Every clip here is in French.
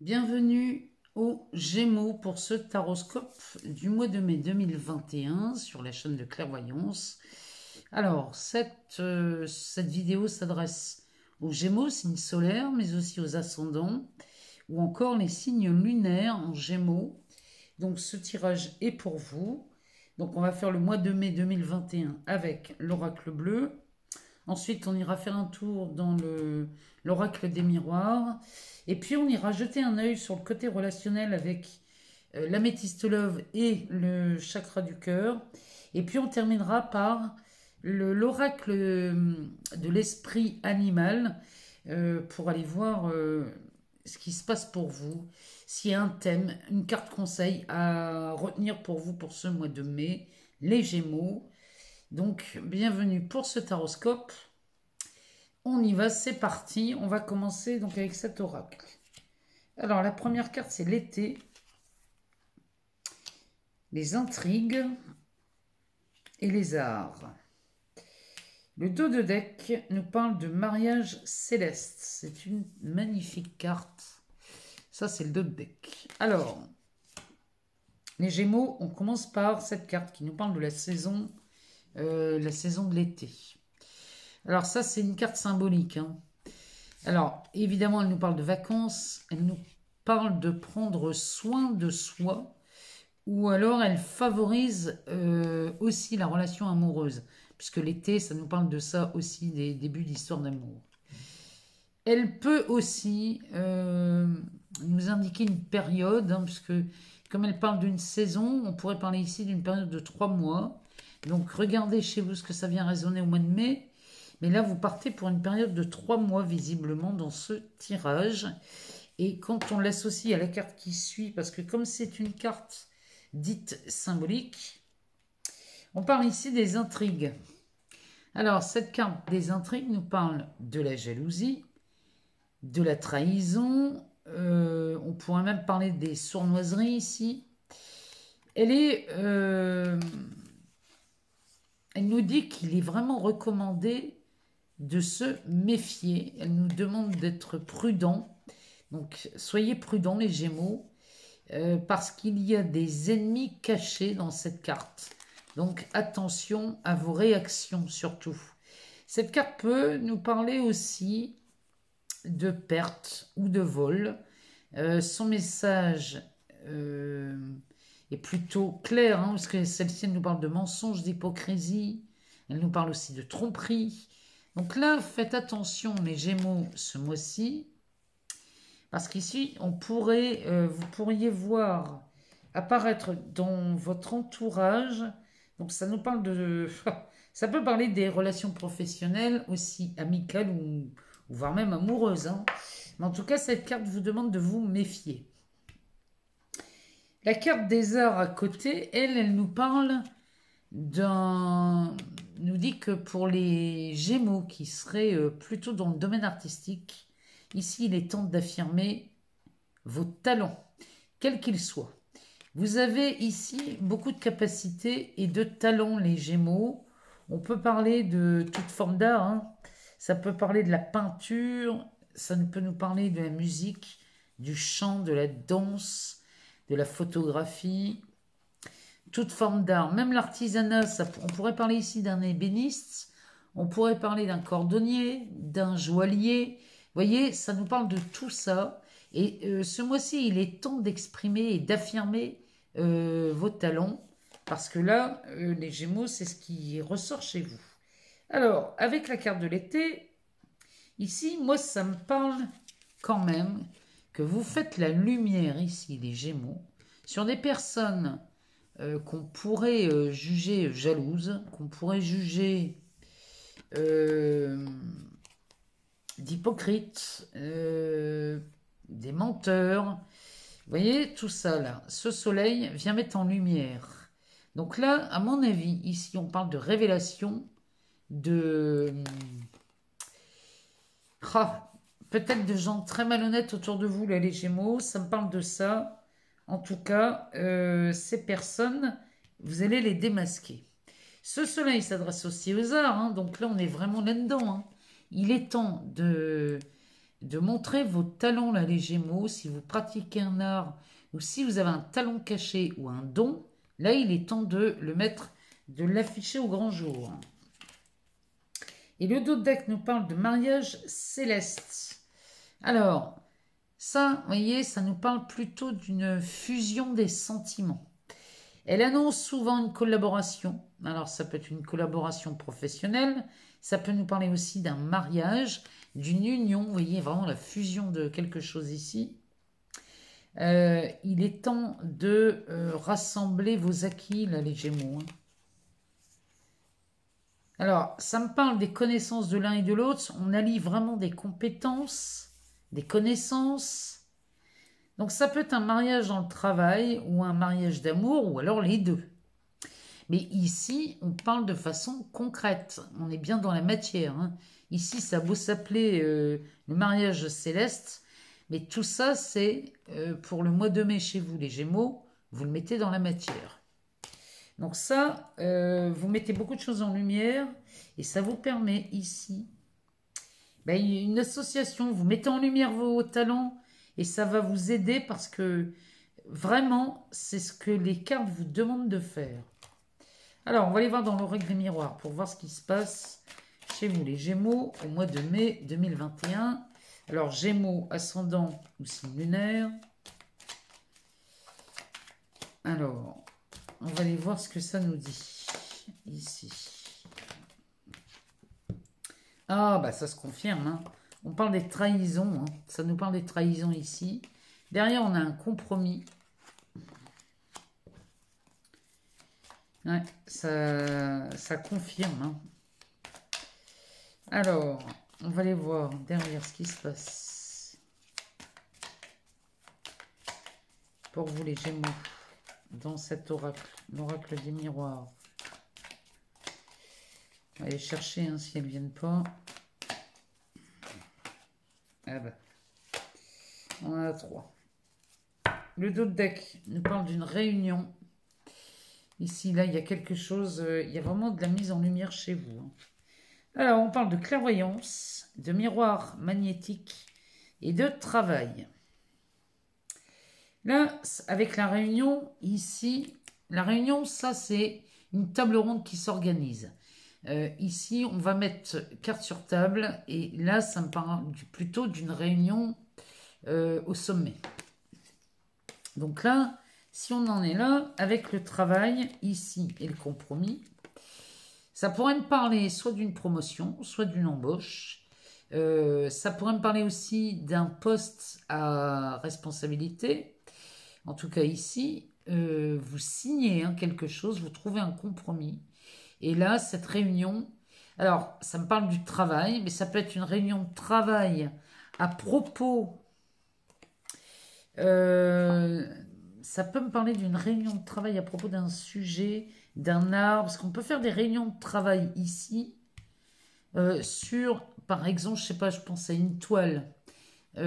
Bienvenue aux Gémeaux pour ce taroscope du mois de mai 2021 sur la chaîne de clairvoyance. Alors, cette vidéo s'adresse aux Gémeaux, signes solaires, mais aussi aux ascendants, ou encore les signes lunaires en Gémeaux. Donc, ce tirage est pour vous. Donc, on va faire le mois de mai 2021 avec l'oracle bleu. Ensuite, on ira faire un tour dans l'oracle des miroirs. Et puis, on ira jeter un œil sur le côté relationnel avec l'améthyste love et le chakra du cœur. Et puis, on terminera par l'oracle de l'esprit animal pour aller voir ce qui se passe pour vous. S'il y a un thème, une carte conseil à retenir pour vous pour ce mois de mai, les Gémeaux. Donc, bienvenue pour ce taroscope. On y va, c'est parti. On va commencer donc avec cet oracle. Alors, la première carte, c'est l'été. Les intrigues et les arts. Le dos de deck nous parle de mariage céleste. C'est une magnifique carte. Ça, c'est le dos de deck. Alors, les Gémeaux, on commence par cette carte qui nous parle de la saison de l'été. Alors ça, c'est une carte symbolique. Alors, évidemment, elle nous parle de vacances, elle nous parle de prendre soin de soi, ou alors elle favorise aussi la relation amoureuse, puisque l'été, ça nous parle de ça aussi, des débuts d'histoire d'amour. Elle peut aussi nous indiquer une période, puisque comme elle parle d'une saison, on pourrait parler ici d'une période de 3 mois. Donc, regardez chez vous ce que ça vient résonner au mois de mai. Mais là, vous partez pour une période de 3 mois, visiblement, dans ce tirage. Et quand on l'associe à la carte qui suit, parce que comme c'est une carte dite symbolique, on parle ici des intrigues. Alors, cette carte des intrigues nous parle de la jalousie, de la trahison. On pourrait même parler des sournoiseries ici. Elle nous dit qu'il est vraiment recommandé de se méfier. Elle nous demande d'être prudent. Donc, soyez prudents les Gémeaux, parce qu'il y a des ennemis cachés dans cette carte. Donc, attention à vos réactions surtout. Cette carte peut nous parler aussi de perte ou de vol. Son message est plutôt clair, parce que celle-ci nous parle de mensonges, d'hypocrisie, elle nous parle aussi de tromperie. Donc là, faites attention les Gémeaux ce mois-ci, parce qu'ici, vous pourriez voir apparaître dans votre entourage, donc ça nous parle de... ça peut parler des relations professionnelles, aussi amicales ou voire même amoureuses. Mais en tout cas, cette carte vous demande de vous méfier. La carte des arts à côté, elle nous parle nous dit que pour les Gémeaux qui seraient plutôt dans le domaine artistique, ici il est temps d'affirmer vos talents, quels qu'ils soient. Vous avez ici beaucoup de capacités et de talents les Gémeaux. On peut parler de toute forme d'art, Ça peut parler de la peinture, ça peut nous parler de la musique, du chant, de la danse, de la photographie, toute forme d'art, même l'artisanat. On pourrait parler ici d'un ébéniste, on pourrait parler d'un cordonnier, d'un joaillier. Vous voyez, ça nous parle de tout ça. Et ce mois-ci, il est temps d'exprimer et d'affirmer vos talents, parce que là, les Gémeaux, c'est ce qui ressort chez vous. Alors, avec la carte de l'été, ici, moi, ça me parle quand même que vous faites la lumière ici, les Gémeaux, sur des personnes qu'on pourrait juger jalouses, qu'on pourrait juger d'hypocrites, des menteurs. Vous voyez, tout ça là, ce soleil vient mettre en lumière. Donc là, à mon avis, ici, on parle de révélation, peut-être de gens très malhonnêtes autour de vous, là, les Gémeaux. Ça me parle de ça. En tout cas, ces personnes, vous allez les démasquer. Ce soleil s'adresse aussi aux arts, donc là, on est vraiment là-dedans. Il est temps de montrer vos talents, là, les Gémeaux. Si vous pratiquez un art ou si vous avez un talent caché ou un don, là, il est temps de le mettre, de l'afficher au grand jour. Et le dos de deck nous parle de mariage céleste. Alors, ça, vous voyez, ça nous parle plutôt d'une fusion des sentiments. Elle annonce souvent une collaboration. Alors, ça peut être une collaboration professionnelle. Ça peut nous parler aussi d'un mariage, d'une union. Vous voyez, vraiment la fusion de quelque chose ici. Il est temps de rassembler vos acquis, là, les Gémeaux. Hein. Alors, ça me parle des connaissances de l'un et de l'autre. On allie vraiment des compétences, des connaissances. Donc, ça peut être un mariage dans le travail ou un mariage d'amour ou alors les deux. Mais ici, on parle de façon concrète. On est bien dans la matière. Hein. Ici, ça a beau s'appeler le mariage céleste. Mais tout ça, c'est pour le mois de mai chez vous, les Gémeaux. Vous le mettez dans la matière. Donc ça, vous mettez beaucoup de choses en lumière. Et ça vous permet ici une association. Vous mettez en lumière vos talents. Et ça va vous aider parce que vraiment, c'est ce que les cartes vous demandent de faire. Alors, on va aller voir dans l'oracle des miroirs pour voir ce qui se passe chez vous, les Gémeaux, au mois de mai 2021. Alors, Gémeaux, ascendant ou signe lunaire. Alors, on va aller voir ce que ça nous dit ici. Ah, bah ça se confirme, hein. On parle des trahisons, hein. Ça nous parle des trahisons ici. Derrière, on a un compromis. Ouais, ça confirme. Hein. Alors, on va aller voir derrière ce qui se passe. Pour vous, les Gémeaux, dans cet oracle, l'oracle des miroirs. On va aller chercher hein, si elles ne viennent pas. Ah bah. On en a 3. Le dos de deck nous parle d'une réunion. Ici, là, il y a quelque chose. Il y a vraiment de la mise en lumière chez vous. Hein. Alors, on parle de clairvoyance, de miroir magnétique et de travail. Là, avec la réunion, ici, la réunion, ça, c'est une table ronde qui s'organise. Ici, on va mettre carte sur table et là, ça me parle plutôt d'une réunion au sommet. Donc là, si on en est là, avec le travail ici et le compromis, ça pourrait me parler soit d'une promotion, soit d'une embauche. Ça pourrait me parler aussi d'un poste à responsabilité. En tout cas ici, vous signez hein, quelque chose, vous trouvez un compromis. Et là, cette réunion, alors ça me parle du travail, mais ça peut être une réunion de travail à propos... ça peut me parler d'une réunion de travail à propos d'un sujet, d'un art, parce qu'on peut faire des réunions de travail ici sur, par exemple, je sais pas, je pense à une toile. Ça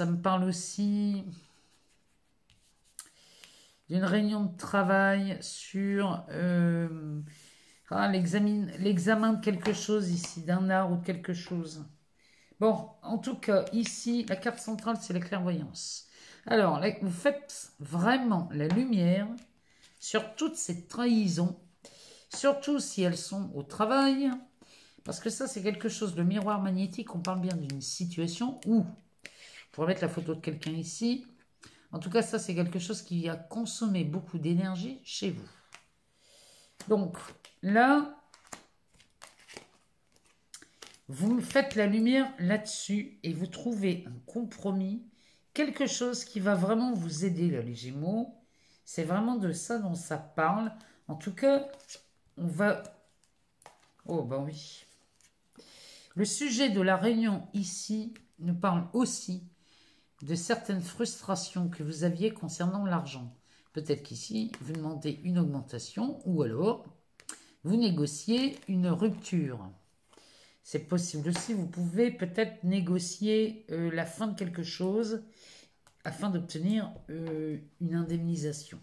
me parle aussi d'une réunion de travail sur l'examen de quelque chose ici, d'un art ou de quelque chose. Bon, en tout cas, ici, la carte centrale, c'est la clairvoyance. Alors, là, vous faites vraiment la lumière sur toutes ces trahisons, surtout si elles sont au travail, parce que ça, c'est quelque chose, le miroir magnétique, on parle bien d'une situation où, on pourrait mettre la photo de quelqu'un ici, en tout cas, ça, c'est quelque chose qui a consommé beaucoup d'énergie chez vous. Donc, là, vous faites la lumière là-dessus et vous trouvez un compromis, quelque chose qui va vraiment vous aider, là, les Gémeaux. C'est vraiment de ça dont ça parle. En tout cas, on va... Oh, ben oui. Le sujet de la réunion ici nous parle aussi de certaines frustrations que vous aviez concernant l'argent. Peut-être qu'ici, vous demandez une augmentation ou alors vous négociez une rupture. C'est possible aussi, vous pouvez peut-être négocier la fin de quelque chose afin d'obtenir une indemnisation.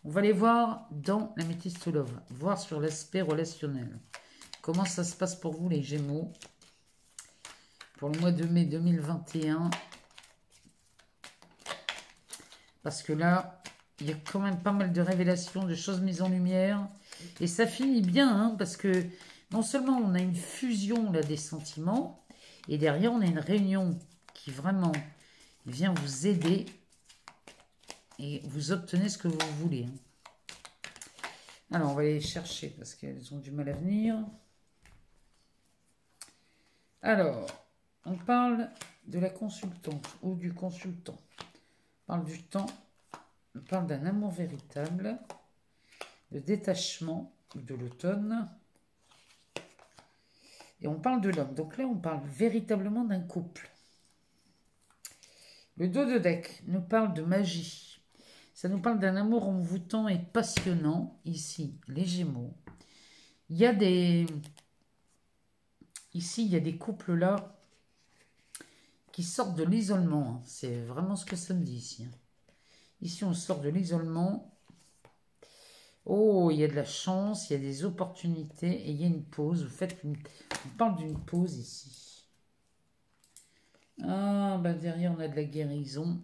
On va aller voir dans la Métis Love, voir sur l'aspect relationnel. Comment ça se passe pour vous les Gémeaux pour le mois de mai 2021. Parce que là, il y a quand même pas mal de révélations, de choses mises en lumière. Et ça finit bien, hein, parce que non seulement on a une fusion là, des sentiments, et derrière on a une réunion qui vraiment vient vous aider. Et vous obtenez ce que vous voulez. Alors, on va aller chercher parce qu'elles ont du mal à venir. Alors, on parle de la consultante ou du consultant. On parle du temps. On parle d'un amour véritable, de détachement, de l'automne. Et on parle de l'homme. Donc là, on parle véritablement d'un couple. Le dos de deck nous parle de magie. Ça nous parle d'un amour envoûtant et passionnant. Ici, les Gémeaux. Il y a des... Ici, il y a des couples là qui sortent de l'isolement. C'est vraiment ce que ça me dit ici. Ici, on sort de l'isolement. Oh, il y a de la chance, il y a des opportunités et il y a une pause. On parle d'une pause ici. Ah, bah derrière, on a de la guérison.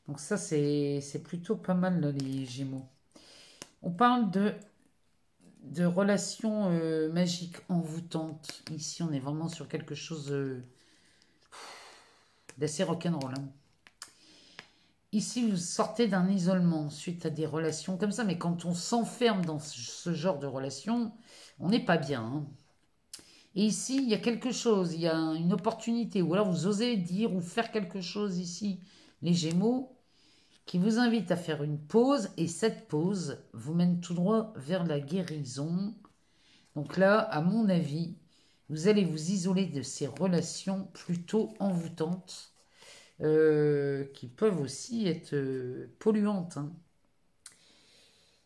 Donc ça, c'est plutôt pas mal, là, les Gémeaux. On parle de relations magiques envoûtantes. Ici, on est vraiment sur quelque chose d'assez rock'n'roll. Hein. Ici, vous sortez d'un isolement suite à des relations comme ça. Mais quand on s'enferme dans ce genre de relations, on n'est pas bien. Hein. Et ici, il y a quelque chose, il y a une opportunité. Ou alors, vous osez dire ou faire quelque chose ici, les Gémeaux, qui vous invite à faire une pause, et cette pause vous mène tout droit vers la guérison. Donc là, à mon avis, vous allez vous isoler de ces relations plutôt envoûtantes, qui peuvent aussi être polluantes. Hein.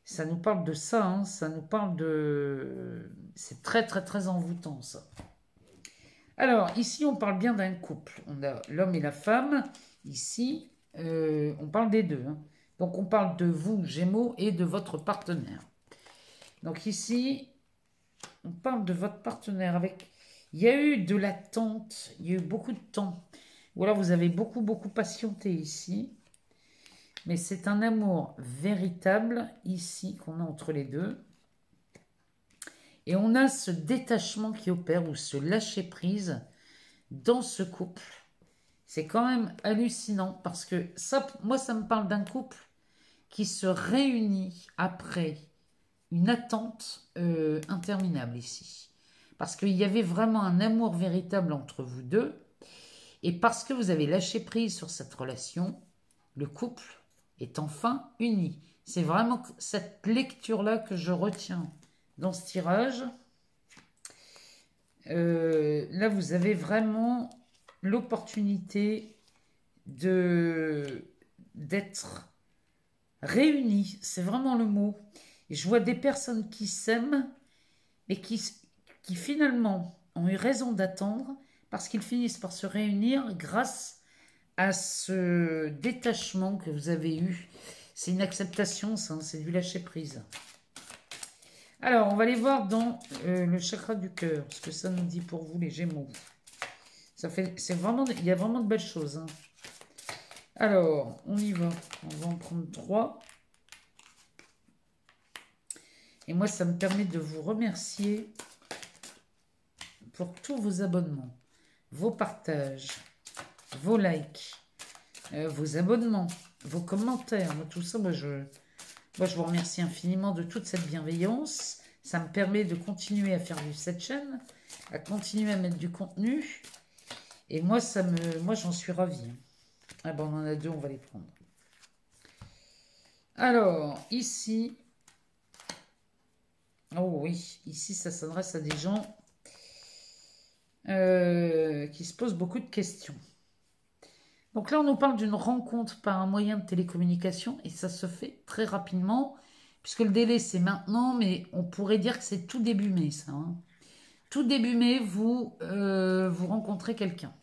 Ça nous parle de ça, hein, ça nous parle de... C'est très très très envoûtant ça. Alors, ici, on parle bien d'un couple. On a l'homme et la femme, ici... on parle des deux. Hein. Donc, on parle de vous, Gémeaux, et de votre partenaire. Donc, ici, on parle de votre partenaire avec... Il y a eu de l'attente, il y a eu beaucoup de temps. Ou alors, vous avez beaucoup, beaucoup patienté ici. Mais c'est un amour véritable, ici, qu'on a entre les deux. Et on a ce détachement qui opère, ou ce lâcher-prise dans ce couple. C'est quand même hallucinant parce que ça, moi, ça me parle d'un couple qui se réunit après une attente interminable ici. Parce qu'il y avait vraiment un amour véritable entre vous deux. Et parce que vous avez lâché prise sur cette relation, le couple est enfin uni. C'est vraiment cette lecture-là que je retiens dans ce tirage. Là, vous avez vraiment... l'opportunité d'être réunis, c'est vraiment le mot. Et je vois des personnes qui s'aiment, mais qui finalement ont eu raison d'attendre, parce qu'ils finissent par se réunir grâce à ce détachement que vous avez eu. C'est une acceptation, ça, c'est du lâcher-prise. Alors, on va aller voir dans le chakra du cœur, ce que ça nous dit pour vous, les Gémeaux. Il y a vraiment de belles choses. Hein. Alors, on y va. On va en prendre 3. Et moi, ça me permet de vous remercier pour tous vos abonnements, vos partages, vos likes, vos abonnements, vos commentaires. Tout ça, moi, je vous remercie infiniment de toute cette bienveillance. Ça me permet de continuer à faire vivre cette chaîne, à continuer à mettre du contenu. Et moi, j'en suis ravie. Ah ben, on en a 2, on va les prendre. Alors, ici... Oh oui, ici, ça s'adresse à des gens qui se posent beaucoup de questions. Donc là, on nous parle d'une rencontre par un moyen de télécommunication et ça se fait très rapidement, puisque le délai, c'est maintenant, mais on pourrait dire que c'est tout début mai, ça. Hein. Tout début mai, vous rencontrez quelqu'un.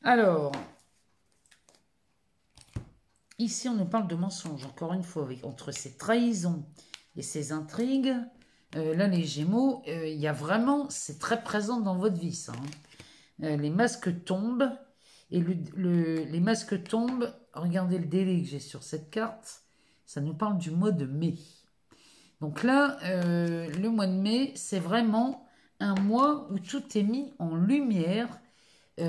Alors, ici, on nous parle de mensonges, encore une fois, entre ces trahisons et ces intrigues. Là, les Gémeaux, il y a vraiment, c'est très présent dans votre vie, ça. Hein. les masques tombent. Et les masques tombent. Regardez le délai que j'ai sur cette carte. Ça nous parle du mois de mai. Donc là, le mois de mai, c'est vraiment un mois où tout est mis en lumière.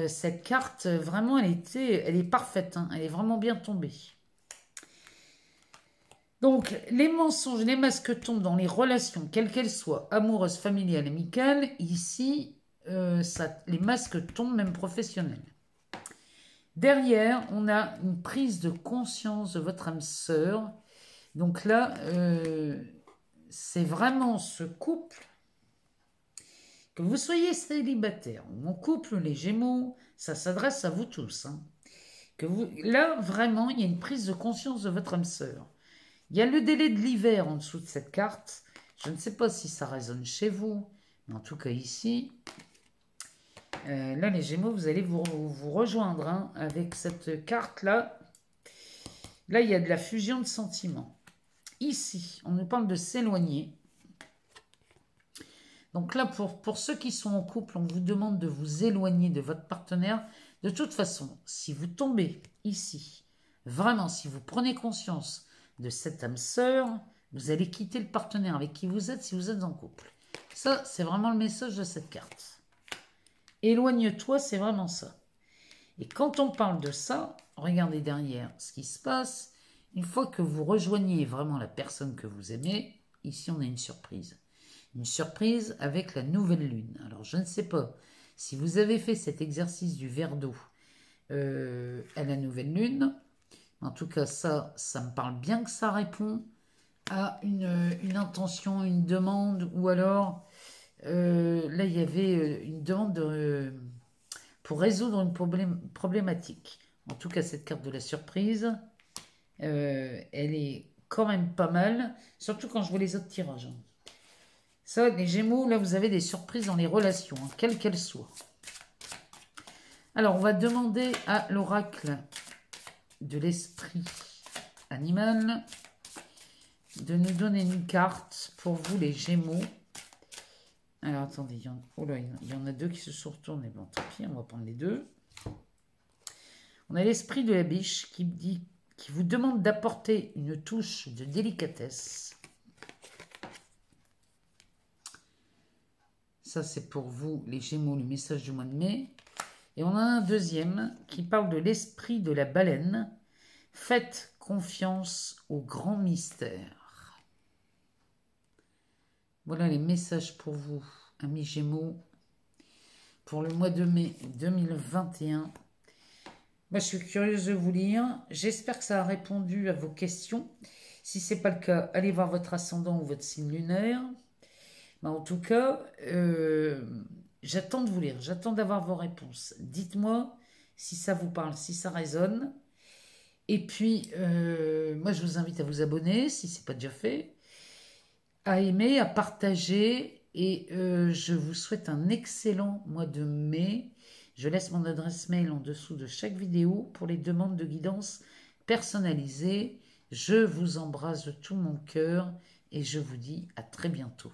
Cette carte, vraiment, elle est parfaite. Hein, elle est vraiment bien tombée. Donc, les mensonges, les masques tombent dans les relations, quelles qu'elles soient, amoureuses, familiales, amicales. Ici, les masques tombent même professionnels. Derrière, on a une prise de conscience de votre âme sœur. Donc là, c'est vraiment ce couple, que vous soyez célibataire ou en couple, les Gémeaux, ça s'adresse à vous tous. Hein. Là, vraiment, il y a une prise de conscience de votre âme sœur. Il y a le délai de l'hiver en dessous de cette carte. Je ne sais pas si ça résonne chez vous, mais en tout cas ici, là, les Gémeaux, vous allez vous rejoindre hein, avec cette carte-là. Là, il y a de la fusion de sentiments. Ici, on nous parle de s'éloigner. Donc là, pour ceux qui sont en couple, on vous demande de vous éloigner de votre partenaire. De toute façon, si vous tombez ici, vraiment, si vous prenez conscience de cette âme sœur, vous allez quitter le partenaire avec qui vous êtes si vous êtes en couple. Ça, c'est vraiment le message de cette carte. Éloigne-toi, c'est vraiment ça. Et quand on parle de ça, regardez derrière ce qui se passe. Une fois que vous rejoignez vraiment la personne que vous aimez, ici on a une surprise. Une surprise avec la nouvelle lune. Alors je ne sais pas si vous avez fait cet exercice du verre d'eau à la nouvelle lune. En tout cas, ça me parle bien que ça répond à une intention, une demande, ou alors là il y avait une demande pour résoudre une problématique. En tout cas, cette carte de la surprise, elle est quand même pas mal, surtout quand je vois les autres tirages. Ça, les Gémeaux, là, vous avez des surprises dans les relations, hein, quelles qu'elles soient. Alors, on va demander à l'oracle de l'esprit animal de nous donner une carte pour vous, les Gémeaux. Alors, attendez, il y en a deux qui se sont retournés. Bon, tant pis, on va prendre les deux. On a l'esprit de la biche qui vous demande d'apporter une touche de délicatesse. Ça, c'est pour vous, les Gémeaux, le message du mois de mai. Et on a un deuxième qui parle de l'esprit de la baleine. Faites confiance au grand mystère. Voilà les messages pour vous, amis Gémeaux, pour le mois de mai 2021. Moi, je suis curieuse de vous lire. J'espère que ça a répondu à vos questions. Si ce n'est pas le cas, allez voir votre ascendant ou votre signe lunaire. Mais en tout cas, j'attends de vous lire. J'attends d'avoir vos réponses. Dites-moi si ça vous parle, si ça résonne. Et puis, moi, je vous invite à vous abonner, si ce n'est pas déjà fait, à aimer, à partager. Et je vous souhaite un excellent mois de mai. Je laisse mon adresse mail en dessous de chaque vidéo pour les demandes de guidance personnalisées. Je vous embrasse de tout mon cœur et je vous dis à très bientôt.